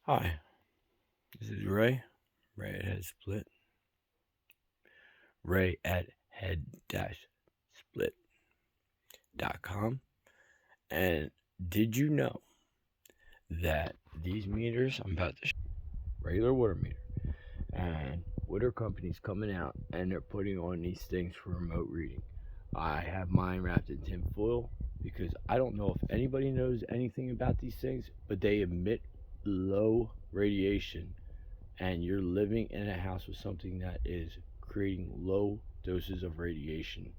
Hi, this is Ray. Ray at Head Split. Ray at head-split.com. And did you know that these meters I'm about to show, regular water meter, and water companies coming out and they're putting on these things for remote reading. I have mine wrapped in tin foil because I don't know if anybody knows anything about these things, but they emit low radiation, and you're living in a house with something that is creating low doses of radiation.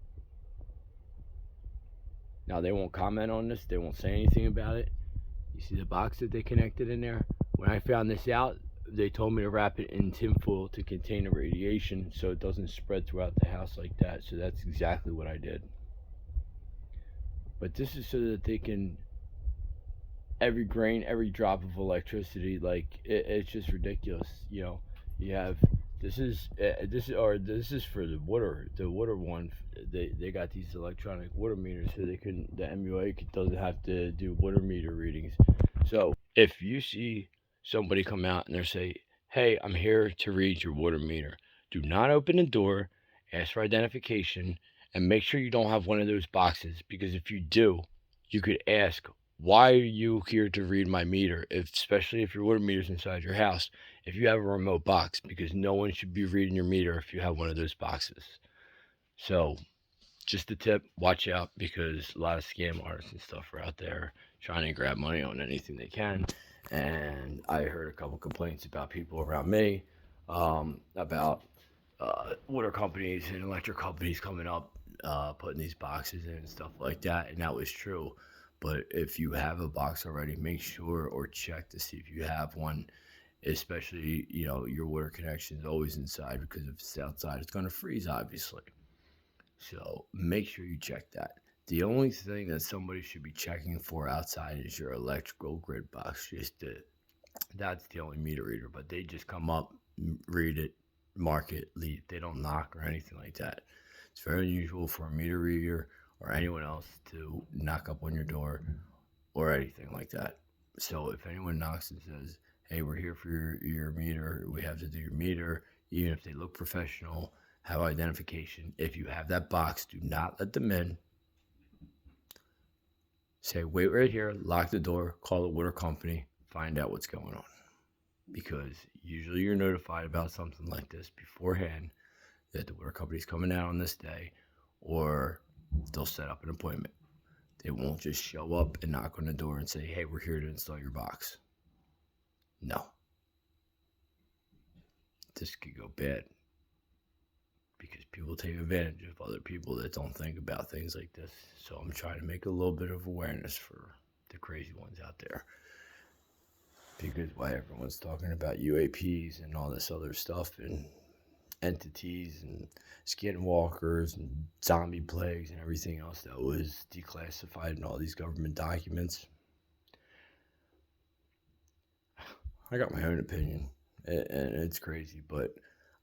Now, they won't comment on this, they won't say anything about it. You see the box that they connected in there? When I found this out, they told me to wrap it in tinfoil to contain the radiation so it doesn't spread throughout the house like that. So that's exactly what I did. But this is so that they can, every grain, every drop of electricity, like it's just ridiculous. You have this is for the water one. They got these electronic water meters so the MUA doesn't have to do water meter readings. So if you see somebody come out and they say, "Hey, I'm here to read your water meter," do not open the door, ask for identification, and make sure you don't have one of those boxes, because if you do, you could ask, "Why are you here to read my meter?" Especially if your water meter's inside your house, if you have a remote box, because no one should be reading your meter if you have one of those boxes. So, just a tip, watch out, because a lot of scam artists and stuff are out there trying to grab money on anything they can. And I heard a couple complaints about people around me about water companies and electric companies coming up, putting these boxes in and stuff like that, and that was true. But if you have a box already, make sure or check to see if you have one. Especially, your water connection is always inside, because if it's outside, it's going to freeze, obviously. So make sure you check that. The only thing that somebody should be checking for outside is your electrical grid box. That's the only meter reader, but they just come up, read it, mark it, leave. They don't knock or anything like that. It's very unusual for a meter reader or anyone else to knock up on your door or anything like that. So if anyone knocks and says, "Hey, we're here for your meter, we have to do your meter," even if they look professional, have identification. If you have that box, do not let them in. Say, "Wait right here, lock the door, call the water company, find out what's going on." Because usually you're notified about something like this beforehand, that the water company's coming out on this day, or they'll set up an appointment. They won't just show up and knock on the door and say, "Hey, we're here to install your box." No. This could go bad, because people take advantage of other people that don't think about things like this. So I'm trying to make a little bit of awareness for the crazy ones out there. Because why everyone's talking about UAPs and all this other stuff, and entities and skinwalkers and zombie plagues and everything else that was declassified in all these government documents. I got my own opinion, and it's crazy, but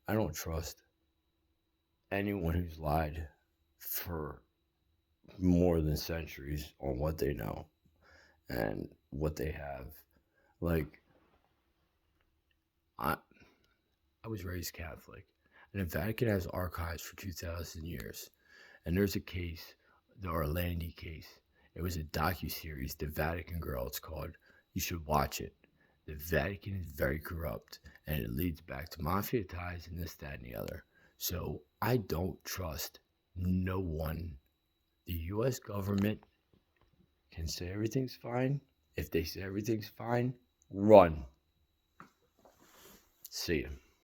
I don't trust anyone who's lied for more than centuries on what they know and what they have. Like, I was raised Catholic, and the Vatican has archives for 2,000 years. And there's a case, the Orlandi case. It was a docu-series, The Vatican Girl, it's called. You should watch it. The Vatican is very corrupt, and it leads back to mafia ties and this, that, and the other. So I don't trust no one. The U.S. government can say everything's fine. If they say everything's fine, run. See ya.